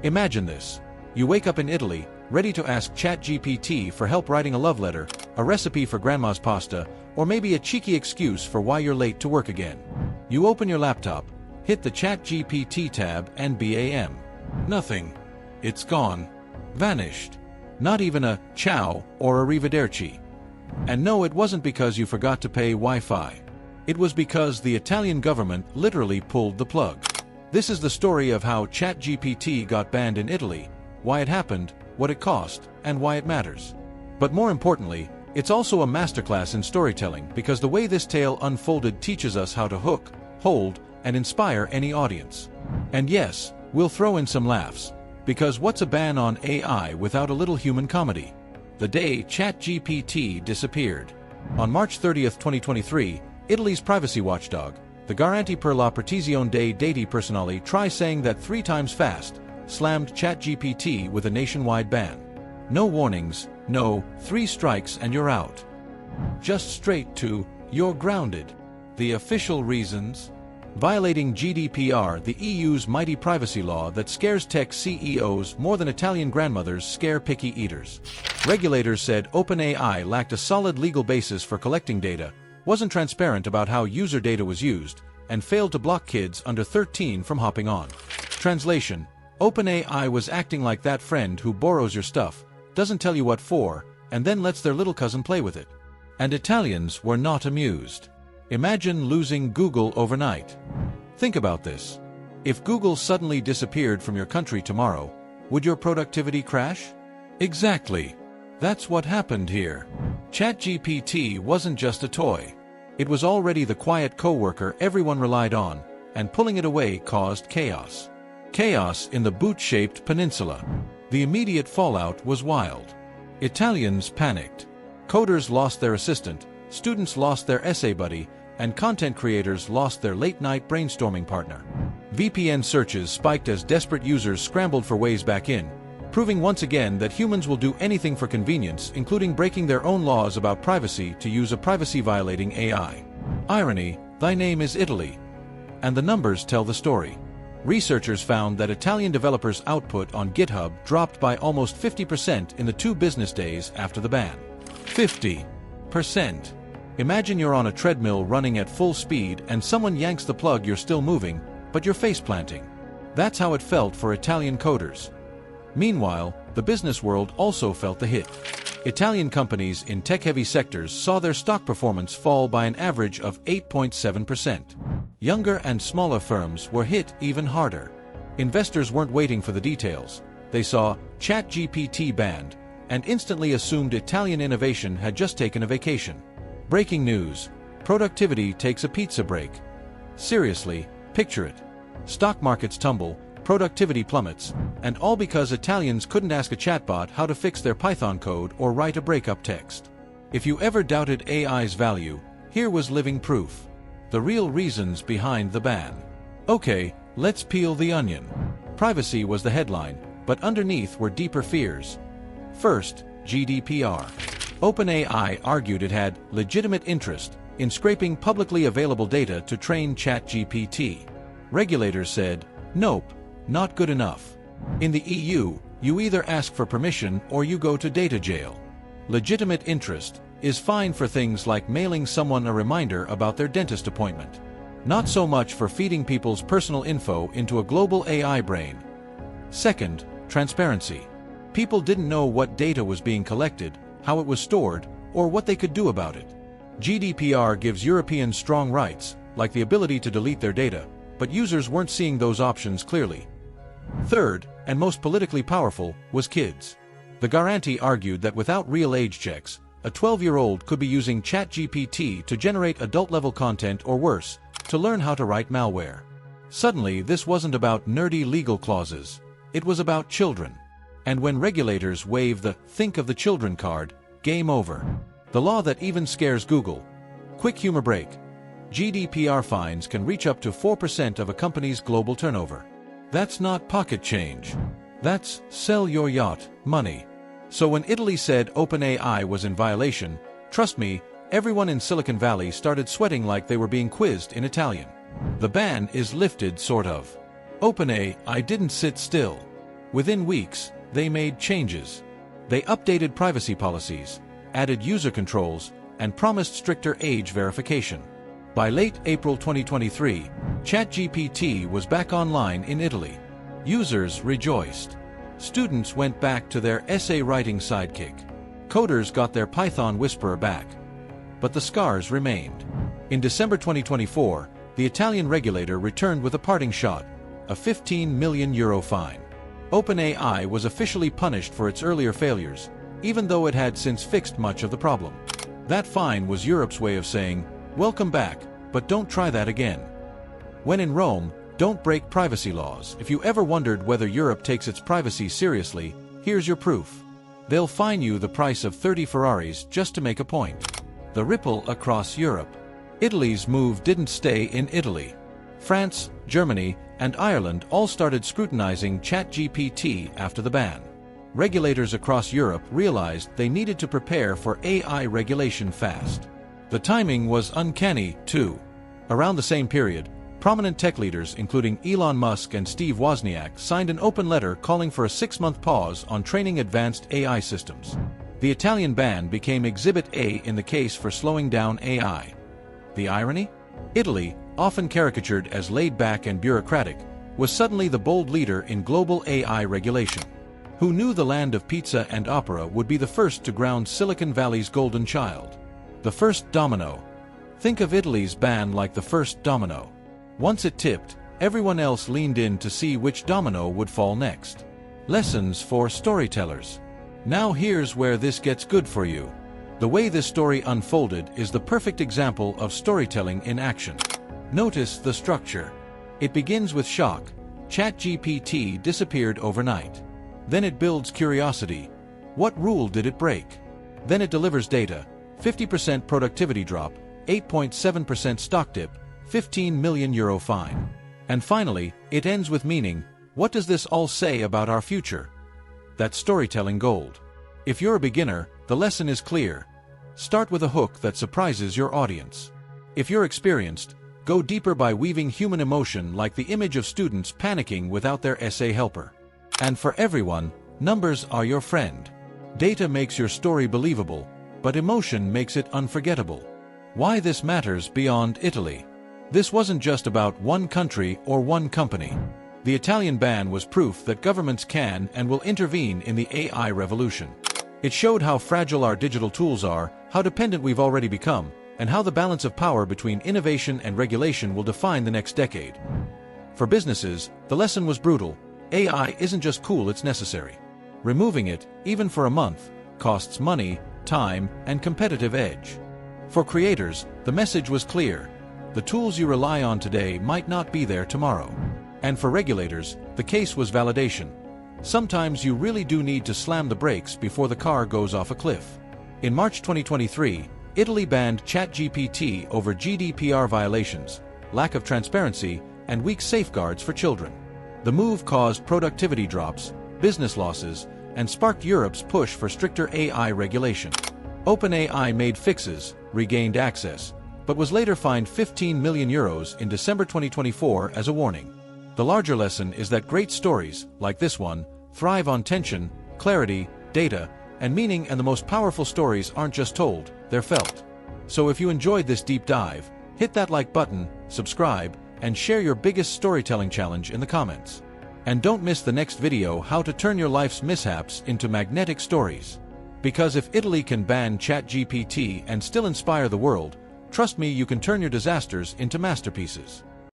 Imagine this. You wake up in Italy, ready to ask ChatGPT for help writing a love letter, a recipe for grandma's pasta, or maybe a cheeky excuse for why you're late to work again. You open your laptop, hit the ChatGPT tab, and bam. Nothing. It's gone. Vanished. Not even a ciao or arrivederci. And no, it wasn't because you forgot to pay Wi-Fi. It was because the Italian government literally pulled the plug. This is the story of how ChatGPT got banned in Italy, why it happened, what it cost, and why it matters. But more importantly, it's also a masterclass in storytelling because the way this tale unfolded teaches us how to hook, hold, and inspire any audience. And yes, we'll throw in some laughs, because what's a ban on AI without a little human comedy? The day ChatGPT disappeared. On March 30th, 2023, Italy's privacy watchdog, the Garanti per la Protezione dei Dati Personali, try saying that 3 times fast, slammed ChatGPT with a nationwide ban. No warnings, no 3 strikes and you're out. Just straight to, you're grounded. The official reasons? Violating GDPR, the EU's mighty privacy law that scares tech CEOs more than Italian grandmothers scare picky eaters. Regulators said OpenAI lacked a solid legal basis for collecting data, wasn't transparent about how user data was used, and failed to block kids under 13 from hopping on. Translation: OpenAI was acting like that friend who borrows your stuff, doesn't tell you what for, and then lets their little cousin play with it. And Italians were not amused. Imagine losing Google overnight. Think about this. If Google suddenly disappeared from your country tomorrow, would your productivity crash? Exactly. That's what happened here. ChatGPT wasn't just a toy. It was already the quiet coworker everyone relied on, and pulling it away caused chaos. Chaos in the boot-shaped peninsula. The immediate fallout was wild. Italians panicked. Coders lost their assistant, students lost their essay buddy, and content creators lost their late-night brainstorming partner. VPN searches spiked as desperate users scrambled for ways back in, proving once again that humans will do anything for convenience, including breaking their own laws about privacy to use a privacy-violating AI. Irony: thy name is Italy. And the numbers tell the story. Researchers found that Italian developers' output on GitHub dropped by almost 50% in the 2 business days after the ban. 50%. Imagine you're on a treadmill running at full speed and someone yanks the plug. You're still moving, but you're face planting. That's how it felt for Italian coders. Meanwhile, the business world also felt the hit. Italian companies in tech-heavy sectors saw their stock performance fall by an average of 8.7%. Younger and smaller firms were hit even harder. Investors weren't waiting for the details. They saw ChatGPT banned and instantly assumed Italian innovation had just taken a vacation. Breaking news: productivity takes a pizza break. Seriously, picture it. Stock markets tumble, productivity plummets, and all because Italians couldn't ask a chatbot how to fix their Python code or write a breakup text. If you ever doubted AI's value, here was living proof. The real reasons behind the ban. Okay, let's peel the onion. Privacy was the headline, but underneath were deeper fears. First, GDPR. OpenAI argued it had legitimate interest in scraping publicly available data to train ChatGPT. Regulators said, nope, not good enough. In the EU, you either ask for permission or you go to data jail. Legitimate interest is fine for things like mailing someone a reminder about their dentist appointment. Not so much for feeding people's personal info into a global AI brain. Second, transparency. People didn't know what data was being collected, how it was stored, or what they could do about it. GDPR gives Europeans strong rights, like the ability to delete their data, but users weren't seeing those options clearly. Third, and most politically powerful, was kids. The Garanti argued that without real age checks, a 12-year-old could be using ChatGPT to generate adult-level content or worse, to learn how to write malware. Suddenly, this wasn't about nerdy legal clauses. It was about children. And when regulators wave the "think of the children" card, game over. The law that even scares Google. Quick humor break. GDPR fines can reach up to 4% of a company's global turnover. That's not pocket change. That's sell your yacht money. So when Italy said OpenAI was in violation, trust me, everyone in Silicon Valley started sweating like they were being quizzed in Italian. The ban is lifted, sort of. OpenAI didn't sit still. Within weeks, they made changes. They updated privacy policies, added user controls, and promised stricter age verification. By late April 2023, ChatGPT was back online in Italy. Users rejoiced. Students went back to their essay writing sidekick. Coders got their Python whisperer back. But the scars remained. In December 2024, the Italian regulator returned with a parting shot, a €15 million fine. OpenAI was officially punished for its earlier failures, even though it had since fixed much of the problem. That fine was Europe's way of saying, "Welcome back, but don't try that again." When in Rome, don't break privacy laws. If you ever wondered whether Europe takes its privacy seriously, here's your proof. They'll fine you the price of 30 Ferraris just to make a point. The ripple across Europe. Italy's move didn't stay in Italy. France, Germany, and Ireland all started scrutinizing ChatGPT after the ban. Regulators across Europe realized they needed to prepare for AI regulation fast. The timing was uncanny, too. Around the same period, prominent tech leaders including Elon Musk and Steve Wozniak signed an open letter calling for a 6-month pause on training advanced AI systems. The Italian ban became Exhibit A in the case for slowing down AI. The irony? Italy, often caricatured as laid-back and bureaucratic, was suddenly the bold leader in global AI regulation. Who knew the land of pizza and opera would be the first to ground Silicon Valley's golden child? The first domino. Think of Italy's ban like the first domino. Once it tipped, everyone else leaned in to see which domino would fall next. Lessons for storytellers. Now here's where this gets good for you. The way this story unfolded is the perfect example of storytelling in action. Notice the structure. It begins with shock. ChatGPT disappeared overnight. Then it builds curiosity. What rule did it break? Then it delivers data. 50% productivity drop, 8.7% stock dip, €15 million fine. And finally, it ends with meaning. What does this all say about our future? That's storytelling gold. If you're a beginner, the lesson is clear. Start with a hook that surprises your audience. If you're experienced, go deeper by weaving human emotion like the image of students panicking without their essay helper. And for everyone, numbers are your friend. Data makes your story believable, but emotion makes it unforgettable. Why this matters beyond Italy. This wasn't just about one country or one company. The Italian ban was proof that governments can and will intervene in the AI revolution. It showed how fragile our digital tools are, how dependent we've already become, and how the balance of power between innovation and regulation will define the next decade. For businesses, the lesson was brutal. AI isn't just cool, it's necessary. Removing it, even for a month, costs money, time, and competitive edge. For creators, the message was clear. The tools you rely on today might not be there tomorrow. And for regulators, the case was validation. Sometimes you really do need to slam the brakes before the car goes off a cliff. In March 2023, Italy banned ChatGPT over GDPR violations, lack of transparency, and weak safeguards for children. The move caused productivity drops, business losses, and sparked Europe's push for stricter AI regulation. OpenAI made fixes, regained access, but was later fined €15 million in December 2024 as a warning. The larger lesson is that great stories, like this one, thrive on tension, clarity, data, and meaning, and the most powerful stories aren't just told, they're felt. So if you enjoyed this deep dive, hit that like button, subscribe, and share your biggest storytelling challenge in the comments. And don't miss the next video, how to turn your life's mishaps into magnetic stories. Because if Italy can ban ChatGPT and still inspire the world, trust me, you can turn your disasters into masterpieces.